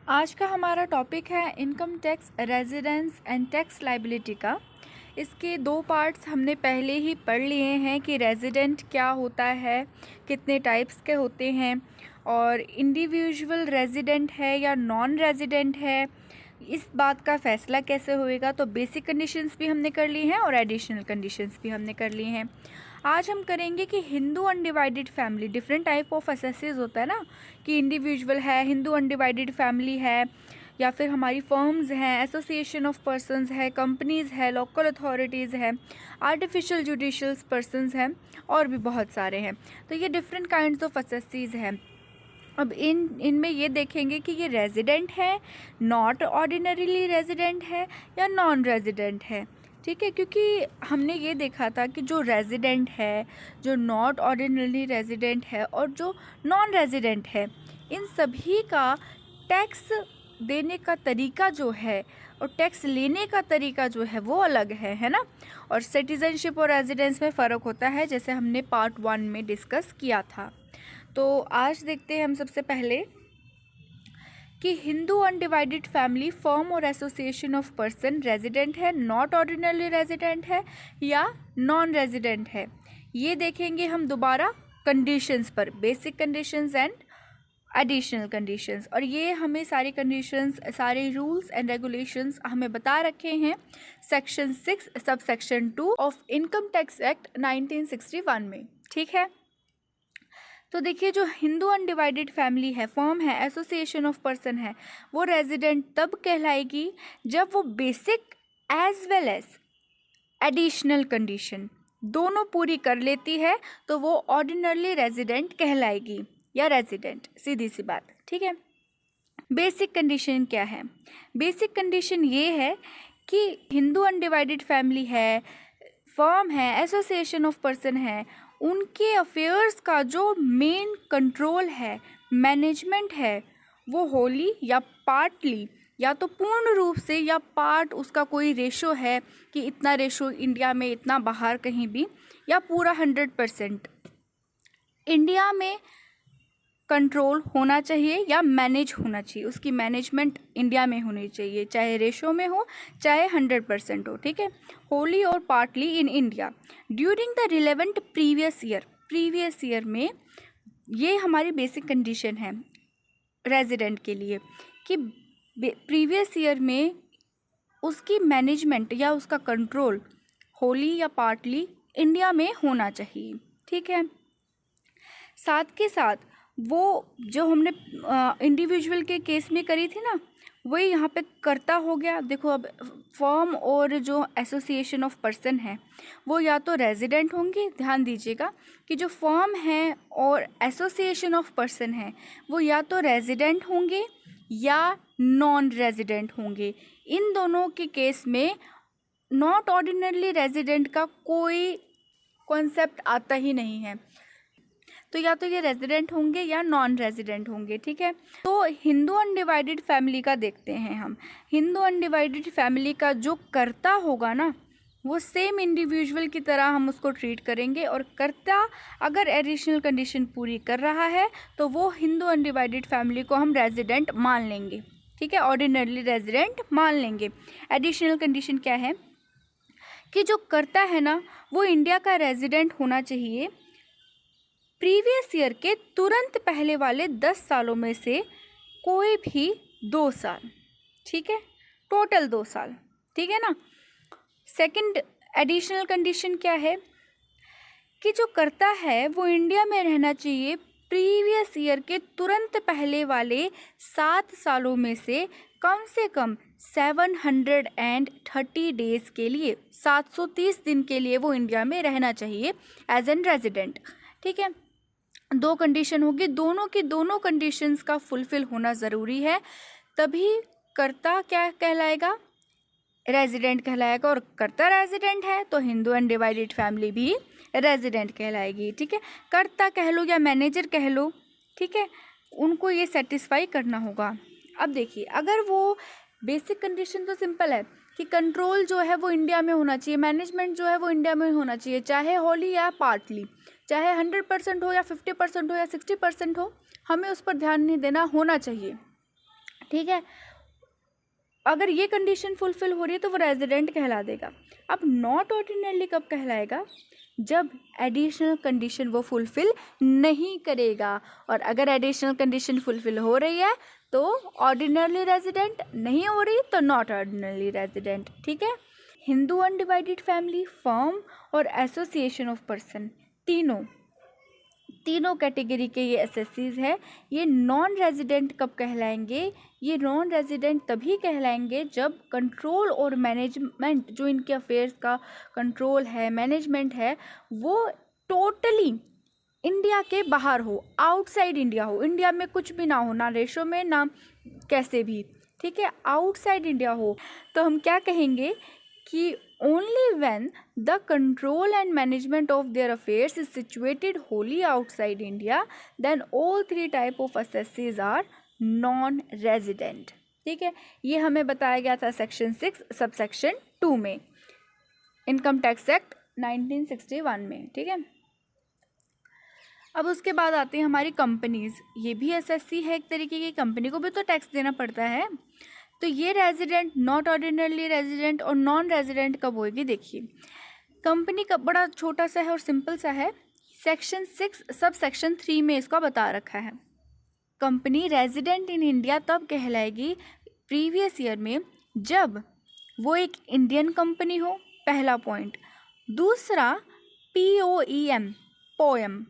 आज का हमारा टॉपिक है income tax residence and tax liability का। इसके दो पार्ट्स हमने पहले ही पढ़ लिए हैं कि रेजिडेंट क्या होता है, कितने टाइप्स के होते हैं और इंडिविजुअल रेजिडेंट है या नॉन रेजिडेंट है, इस बात का फैसला कैसे होएगा। तो बेसिक कंडीशंस भी हमने कर ली हैं और एडिशनल कंडीशंस भी हमने कर ली हैं। आज हम करेंगे कि Hindu undivided family, different type of assessees होता है ना, कि इंडिविजुअल है, हिंदू अनडिवाइडेड फैमिली है, या फिर हमारी फर्म्स हैं, एसोसिएशन ऑफ पर्सन्स है, कंपनीज़ है, लोकल अथॉरिटीज़ है, आर्टिफिशियल जुडिशियल पर्सन्स हैं और भी बहुत सारे हैं। तो ये डिफरेंट काइंड्स ऑफ एसेसेस हैं। अब इनमें ये देखेंगे कि ये रेजिडेंट है, नॉट ऑर्डिनरीली रेजिडेंट है या नॉन रेजिडेंट है। ठीक है, क्योंकि हमने ये देखा था कि जो रेजिडेंट है, जो नॉट ऑर्डिनरी रेजिडेंट है और जो नॉन रेजिडेंट है, इन सभी का टैक्स देने का तरीका जो है और टैक्स लेने का तरीका जो है वो अलग है ना। और सिटीजनशिप और रेजिडेंस में फ़र्क होता है, जैसे हमने पार्ट 1 में डिस्कस किया था। तो आज देखते हैं हम सबसे पहले कि हिंदू अनडिवाइडेड फैमिली फर्म और एसोसिएशन ऑफ पर्सन रेजिडेंट है, नॉट ऑर्डिनरी रेजिडेंट है या नॉन रेजिडेंट है। ये देखेंगे हम दोबारा कंडीशंस पर, basic conditions and additional conditions. और ये हमें सारी कंडीशंस, सारे रूल्स एंड रेगुलेशंस हमें बता रखे हैं section 6 sub section 2 of income tax act 1961 में। ठीक है, तो देखिए, जो हिंदू अनडिवाइडेड फैमिली है, फर्म है, एसोसिएशन ऑफ पर्सन है, वो रेजिडेंट तब कहलाएगी जब वो basic as well as additional condition दोनों पूरी कर लेती है, तो वो ऑर्डिनरली रेजिडेंट कहलाएगी या रेजिडेंट, सीधी सी बात। ठीक है, बेसिक कंडीशन क्या है? बेसिक कंडीशन ये है कि हिंदू अनडिवाइडेड फैमिली है, फर्म है, एसोसिएशन ऑफ पर्सन है, उनके अफेयर्स का जो मेन कंट्रोल है, मैनेजमेंट है, वो होली या पार्टली, या तो पूर्ण रूप से या पार्ट, उसका कोई रेशो है कि इतना रेशो इंडिया में, इतना बाहर कहीं भी, या पूरा 100% इंडिया में कंट्रोल होना चाहिए या मैनेज होना चाहिए, उसकी मैनेजमेंट इंडिया में होनी चाहिए, चाहे रेशो में हो चाहे 100% हो। ठीक है, होली और partly in India during the relevant previous year में। ये हमारी बेसिक कंडीशन है रेजिडेंट के लिए कि प्रीवियस ईयर में उसकी मैनेजमेंट या उसका कंट्रोल होली या पार्टली इंडिया में होना चाहिए। ठीक है, साथ के साथ वो जो हमने इंडिविजुअल के केस में करी थी ना, वही यहाँ पे कर्ता हो गया। देखो, अब फर्म और जो एसोसिएशन ऑफ पर्सन है वो या तो रेजिडेंट होंगे, ध्यान दीजिएगा कि जो फर्म है और एसोसिएशन ऑफ पर्सन है वो या तो रेजिडेंट होंगे या नॉन रेजिडेंट होंगे। इन दोनों के केस में नॉट ऑर्डिनरली रेजिडेंट का कोई कॉन्सेप्ट आता ही नहीं है, तो या तो ये रेजिडेंट होंगे या नॉन रेजिडेंट होंगे। ठीक है, तो हिंदू अनडिवाइडेड फैमिली का देखते हैं हम। हिंदू अनडिवाइडेड फैमिली का जो कर्ता होगा ना, वो सेम इंडिविजुअल की तरह हम उसको ट्रीट करेंगे, और कर्ता अगर एडिशनल कंडीशन पूरी कर रहा है तो वो हिंदू अनडिवाइडेड फैमिली को हम रेजिडेंट मान लेंगे। ठीक है, ऑर्डिनरली रेजिडेंट मान लेंगे। एडिशनल कंडीशन क्या है कि जो कर्ता है ना, वो इंडिया का रेजिडेंट होना चाहिए प्रीवियस ईयर के तुरंत पहले वाले 10 सालों में से कोई भी 2 साल। ठीक है, टोटल 2 साल। ठीक है ना। सेकंड एडिशनल कंडीशन क्या है कि जो करता है वो इंडिया में रहना चाहिए प्रीवियस ईयर के तुरंत पहले वाले 7 सालों में से कम 730 डेज के लिए, 730 दिन के लिए वो इंडिया में रहना चाहिए एज एन रेजिडेंट। ठीक है, 2 कंडीशन होगी, दोनों की दोनों कंडीशंस का फुलफिल होना ज़रूरी है, तभी कर्ता क्या कहलाएगा, रेजिडेंट कहलाएगा। और कर्ता रेजिडेंट है तो हिंदू अनडिवाइडेड फैमिली भी रेजिडेंट कहलाएगी। ठीक है, कर्ता कह लो या मैनेजर कह लो, ठीक है, उनको ये सेटिस्फाई करना होगा। अब देखिए, अगर वो बेसिक कंडीशन तो सिंपल है कि कंट्रोल जो है वो इंडिया में होना चाहिए, मैनेजमेंट जो है वो इंडिया में होना चाहिए, चाहे होली या पार्टली, चाहे 100% हो या 50% हो या 60% हो, हमें उस पर ध्यान नहीं देना, होना चाहिए। ठीक है। अगर ये कंडीशन फुलफिल हो रही है तो वो रेजिडेंट कहला देगा। अब नॉट ऑर्डिनरली कब कहलाएगा? जब एडिशनल कंडीशन वो फुलफिल नहीं करेगा, और अगर एडिशनल कंडीशन फुलफिल हो रही है तो ऑर्डिनरली रेजिडेंट, नहीं हो रही तो नॉट ऑर्डिनरली रेजिडेंट। ठीक है। हिंदू अनडिवाइडेड फैमिली, फर्म और एसोसिएशन ऑफ पर्सन, तीनों कैटेगरी के ये एसएससीज है। ये नॉन रेजिडेंट कब कहलाएंगे? ये नॉन रेजिडेंट तभी कहलाएंगे जब कंट्रोल और मैनेजमेंट, जो इनके अफेयर्स का कंट्रोल है, मैनेजमेंट है, वो टोटली इंडिया के बाहर हो, आउटसाइड इंडिया हो, इंडिया में कुछ भी ना हो, ना रेशो में ना कैसे भी। ठीक है, आउटसाइड इंडिया हो। तो हम क्या कहेंगे कि only when the control and management of their affairs is situated wholly outside India, then all three type of assessees are non-resident। ठीक है, ये हमें बताया गया था सेक्शन 6 सबसेक्शन 2 में, इनकम टैक्स एक्ट 1961 में। ठीक है, अब उसके बाद आती है हमारी कंपनीज। ये भी एसएससी है एक तरीके की, कंपनी को भी तो टैक्स देना पड़ता है। तो ये रेजिडेंट, नॉट ऑर्डिनरली रेजिडेंट और नॉन रेजिडेंट कब होगी? देखिए, कंपनी का बड़ा छोटा सा है और सिंपल सा है, सेक्शन 6 सब सेक्शन 3 में इसका बता रखा है। कंपनी रेजिडेंट इन इंडिया तब कहलाएगी प्रीवियस ईयर में जब वो एक इंडियन कंपनी हो, पहला पॉइंट। दूसरा, POEM, पोएम,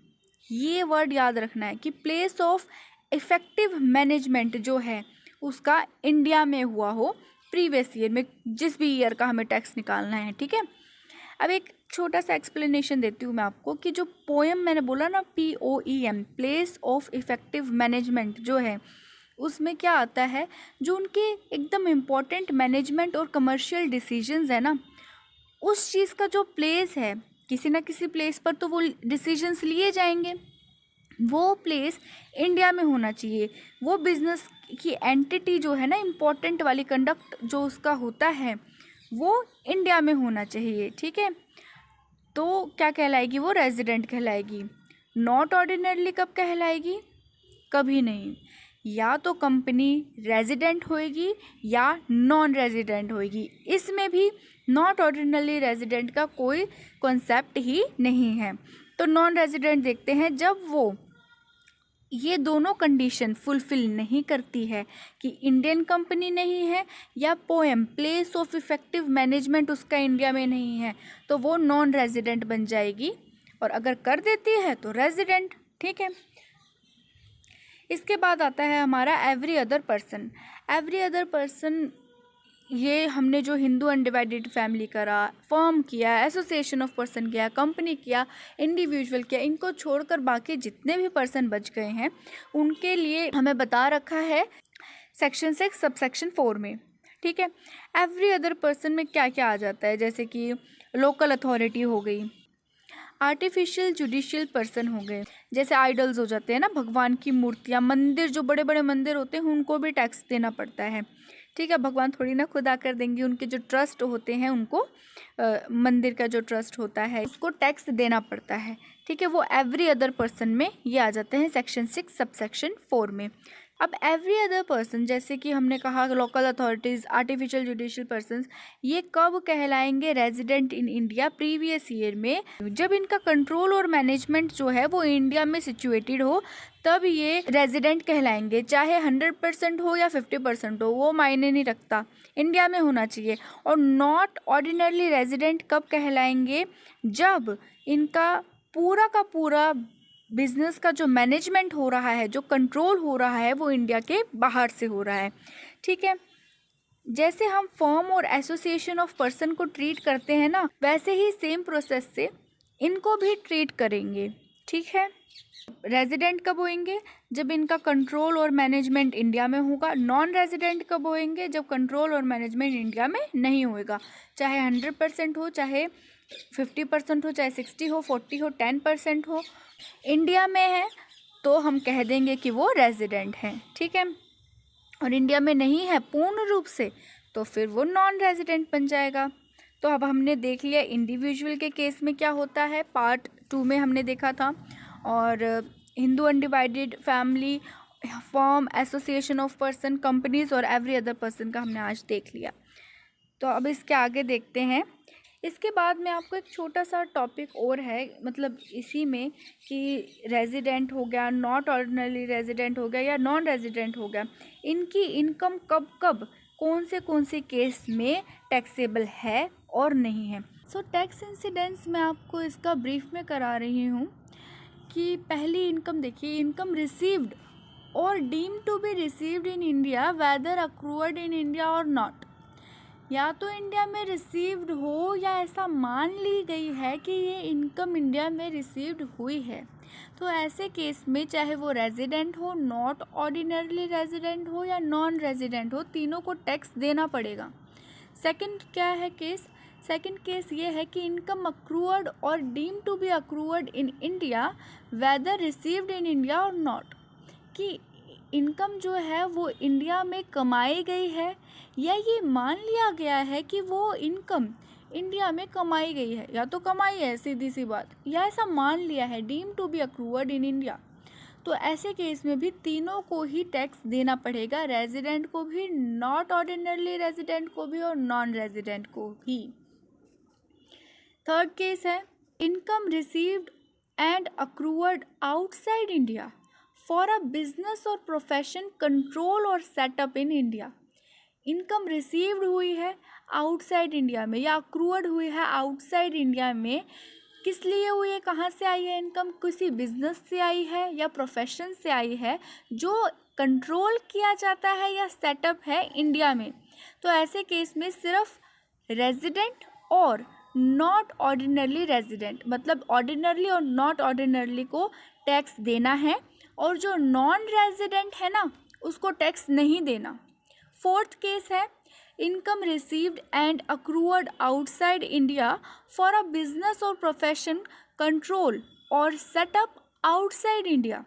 ये वर्ड याद रखना है कि प्लेस ऑफ इफेक्टिव मैनेजमेंट जो है उसका इंडिया में हुआ हो प्रीवियस ईयर में, जिस भी ईयर का हमें टैक्स निकालना है। ठीक है, अब एक छोटा सा एक्सप्लेनेशन देती हूँ मैं आपको कि जो पोएम मैंने बोला ना, POEM, place of effective management जो है, उसमें क्या आता है, जो उनके एकदम इम्पॉर्टेंट मैनेजमेंट और कमर्शियल डिसीजंस है ना, उस चीज़ का जो प्लेस है, किसी ना किसी प्लेस पर तो वो डिसीजंस लिए जाएंगे, वो प्लेस इंडिया में होना चाहिए। वो बिजनेस की एंटिटी जो है ना, इम्पोर्टेंट वाली कंडक्ट जो उसका होता है, वो इंडिया में होना चाहिए। ठीक है, तो क्या कहलाएगी? वो रेजिडेंट कहलाएगी। नॉट ऑर्डिनरली कब कहलाएगी? कभी नहीं, या तो कंपनी रेजिडेंट होएगी या नॉन रेजिडेंट होएगी। इसमें भी नॉट ऑर्डिनरली रेजिडेंट का कोई कॉन्सेप्ट ही नहीं है। तो नॉन रेजिडेंट देखते हैं जब वो ये दोनों कंडीशन फुलफिल नहीं करती है कि इंडियन कंपनी नहीं है या poem, place of effective management उसका इंडिया में नहीं है, तो वो नॉन रेजिडेंट बन जाएगी। और अगर कर देती है तो रेजिडेंट। ठीक है, इसके बाद आता है हमारा every other person. Every other person, ये हमने जो हिंदू अनडिवाइडेड फैमिली करा, फर्म किया, एसोसिएशन ऑफ पर्सन किया, कंपनी किया, इंडिविजुअल किया, इनको छोड़कर बाकी जितने भी पर्सन बच गए हैं उनके लिए हमें बता रखा है सेक्शन 6 सबसेक्शन 4 में। ठीक है, एवरी अदर पर्सन में क्या क्या आ जाता है, जैसे कि लोकल अथॉरिटी हो गई, आर्टिफिशियल जुडिशियल पर्सन हो गए, जैसे आइडल्स हो जाते हैं ना, भगवान की मूर्तियाँ, मंदिर, जो बड़े बड़े मंदिर होते हैं उनको भी टैक्स देना पड़ता है। ठीक है, भगवान थोड़ी ना खुद आकर देंगे, उनके जो ट्रस्ट होते हैं उनको, मंदिर का जो ट्रस्ट होता है उसको टैक्स देना पड़ता है। ठीक है, वो एवरी अदर पर्सन में ये आ जाते हैं सेक्शन 6 सबसेक्शन 4 में। अब एवरी अदर पर्सन, जैसे कि हमने कहा local authorities, artificial judicial persons, ये कब कहलाएंगे resident in India previous year में? जब इनका कंट्रोल और मैनेजमेंट जो है वो इंडिया में सिचुएटेड हो, तब ये रेजिडेंट कहलाएंगे। चाहे 100% हो या 50% हो, वो मायने नहीं रखता, इंडिया में होना चाहिए। और नॉट ऑर्डिनरली रेजिडेंट कब कहलाएंगे? जब इनका पूरा का पूरा बिजनेस का जो मैनेजमेंट हो रहा है, जो कंट्रोल हो रहा है, वो इंडिया के बाहर से हो रहा है। ठीक है, जैसे हम फर्म और एसोसिएशन ऑफ पर्सन को ट्रीट करते हैं ना, वैसे ही सेम प्रोसेस से इनको भी ट्रीट करेंगे। ठीक है, रेजिडेंट कब होंगे? जब इनका कंट्रोल और मैनेजमेंट इंडिया में होगा। नॉन रेजिडेंट कब होंगे? जब कंट्रोल और मैनेजमेंट इंडिया में नहीं होएगा। चाहे 100% हो, चाहे 50% हो, चाहे 60 हो, 40 हो, 10% हो, इंडिया में है तो हम कह देंगे कि वो रेजिडेंट हैं। ठीक है, और इंडिया में नहीं है पूर्ण रूप से तो फिर वो नॉन रेजिडेंट बन जाएगा। तो अब हमने देख लिया इंडिविजुअल के केस में क्या होता है, पार्ट 2 में हमने देखा था। और Hindu undivided family, form, association of person, companies और एवरी अदर पर्सन का हमने आज देख लिया। तो अब इसके आगे देखते हैं। इसके बाद में आपको एक छोटा सा टॉपिक और है, मतलब इसी में, कि रेजिडेंट हो गया, नॉट ऑर्डिनरी रेजिडेंट हो गया या नॉन रेजिडेंट हो गया, इनकी इनकम कब कब कौन से केस में टैक्सेबल है और नहीं है। सो टैक्स इंसिडेंस मैं आपको इसका ब्रीफ में करा रही हूँ कि पहली इनकम देखिए, इनकम रिसीव्ड और deem to be received in India whether accrued in India और नॉट। या तो इंडिया में रिसीव्ड हो या ऐसा मान ली गई है कि ये इनकम इंडिया में रिसीव्ड हुई है, तो ऐसे केस में चाहे वो रेजिडेंट हो, नॉट ऑर्डिनरली रेजिडेंट हो या नॉन रेजिडेंट हो, तीनों को टैक्स देना पड़ेगा। सेकंड क्या है केस? सेकंड केस ये है कि इनकम अक्रूअर्ड और deem to be accrued in India whether received in India और नॉट, कि इनकम जो है वो इंडिया में कमाई गई है या ये मान लिया गया है कि वो इनकम इंडिया में कमाई गई है, या तो कमाई है सीधी सी बात, या ऐसा मान लिया है deem to be accrued in India. तो ऐसे केस में भी तीनों को ही टैक्स देना पड़ेगा, रेजिडेंट को भी, नॉट ऑर्डिनरली रेजिडेंट को भी और नॉन रेजिडेंट को भी। थर्ड केस है income received and accrued outside India for a business और प्रोफेशन कंट्रोल और setup in India. Income received हुई है आउटसाइड इंडिया में या अक्रूअर्ड हुई है आउटसाइड इंडिया में, किस लिए हुई है, कहाँ से आई है इनकम? किसी बिजनेस से आई है या प्रोफेशन से आई है जो कंट्रोल किया जाता है या सेटअप है इंडिया में। तो ऐसे केस में सिर्फ रेजिडेंट और नॉट ऑर्डिनरली रेजिडेंट, मतलब ऑर्डिनरली और नॉट ऑर्डिनरली को टैक्स देना है, और जो नॉन रेजिडेंट है ना उसको टैक्स नहीं देना। फोर्थ केस है income received and accrued outside India for a business और प्रोफेशन कंट्रोल और सेटअप आउटसाइड इंडिया।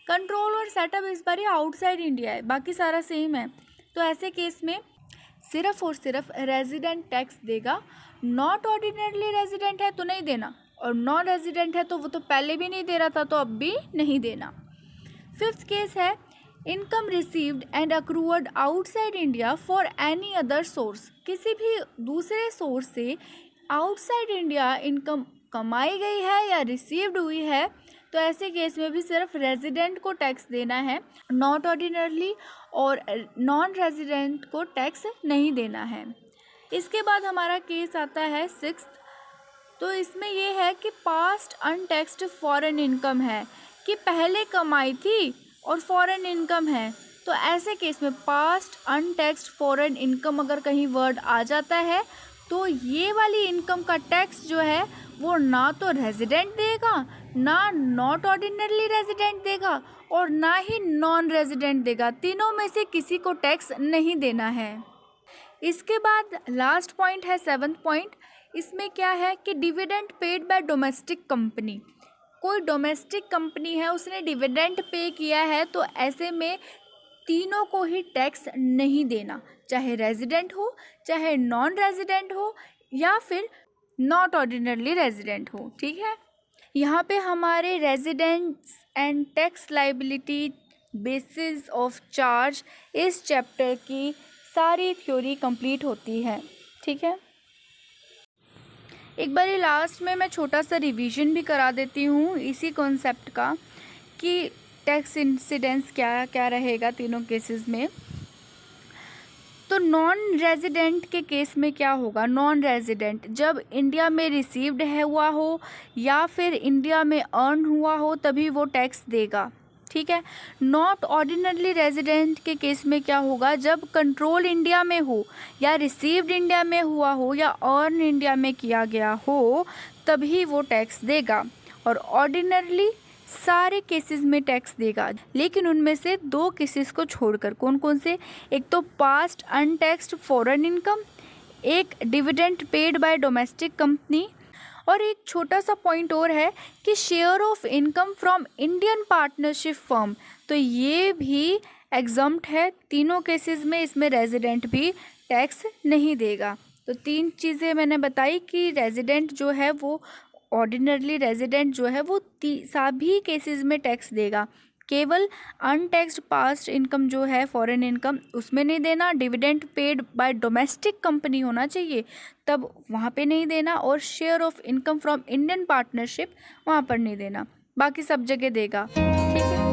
कंट्रोल और सेटअप इस बार आउटसाइड इंडिया है, बाकी सारा सेम है। तो ऐसे केस में सिर्फ और सिर्फ रेजिडेंट टैक्स देगा, नॉट ऑर्डिनरली रेजिडेंट है तो नहीं देना, और नॉन रेजिडेंट है तो वो तो पहले भी नहीं दे रहा था तो अब भी नहीं देना। फिफ्थ केस है income received and accrued outside India for any other source. किसी भी दूसरे सोर्स से आउटसाइड इंडिया इनकम कमाई गई है या रिसीव्ड हुई है, तो ऐसे केस में भी सिर्फ रेजिडेंट को टैक्स देना है, नॉट ऑर्डिनरली और नॉन रेजिडेंट को टैक्स नहीं देना है। इसके बाद हमारा केस आता है सिक्स्थ। तो इसमें ये है कि पास्ट अनटैक्स्ड फॉरेन इनकम है, कि पहले कमाई थी और फॉरेन इनकम है। तो ऐसे केस में पास्ट अनटैक्स्ड फॉरेन इनकम अगर कहीं वर्ड आ जाता है तो ये वाली इनकम का टैक्स जो है वो ना तो रेजिडेंट देगा, ना नॉट ऑर्डिनरली रेजिडेंट देगा और ना ही नॉन रेजिडेंट देगा। तीनों में से किसी को टैक्स नहीं देना है। इसके बाद लास्ट पॉइंट है सेवंथ पॉइंट। इसमें क्या है कि dividend paid by domestic company. कोई डोमेस्टिक कंपनी है, उसने डिविडेंड पे किया है, तो ऐसे में तीनों को ही टैक्स नहीं देना, चाहे रेजिडेंट हो, चाहे नॉन रेजिडेंट हो या फिर नॉट ऑर्डिनरली रेजिडेंट हो। ठीक है, यहाँ पे हमारे residents and tax liability basis of charge इस चैप्टर की सारी थ्योरी कंप्लीट होती है। ठीक है, एक बार लास्ट में मैं छोटा सा रिवीजन भी करा देती हूँ इसी कॉन्सेप्ट का कि टैक्स इंसिडेंस क्या क्या रहेगा तीनों केसेस में। तो नॉन रेजिडेंट के केस में क्या होगा? नॉन रेजिडेंट जब इंडिया में रिसीव्ड है हुआ हो या फिर इंडिया में अर्न हुआ हो तभी वो टैक्स देगा। ठीक है, नॉट ऑर्डिनरली रेजिडेंट के केस में क्या होगा? जब कंट्रोल इंडिया में हो या रिसीव्ड इंडिया में हुआ हो या अर्न इंडिया में किया गया हो तभी वो टैक्स देगा। और ऑर्डिनरली सारे केसेस में टैक्स देगा, लेकिन उनमें से दो केसेस को छोड़कर। कौन कौन से? एक तो पास्ट अनटैक्स्ड फॉरेन इनकम, एक dividend paid by domestic company, और एक छोटा सा पॉइंट और है कि share of income from Indian partnership firm. तो ये भी एग्जम्प्ट है तीनों केसेस में, इसमें रेजिडेंट भी टैक्स नहीं देगा। तो तीन चीज़ें मैंने बताई कि रेजिडेंट जो है वो ऑर्डिनरली रेजिडेंट जो है वो सभी केसेस में टैक्स देगा, केवल अनटैक्स्ड पास्ट इनकम जो है फॉरेन इनकम उसमें नहीं देना, dividend paid by domestic company होना चाहिए तब वहाँ पे नहीं देना, और share of income from Indian partnership वहाँ पर नहीं देना, बाकी सब जगह देगा। ठीक है।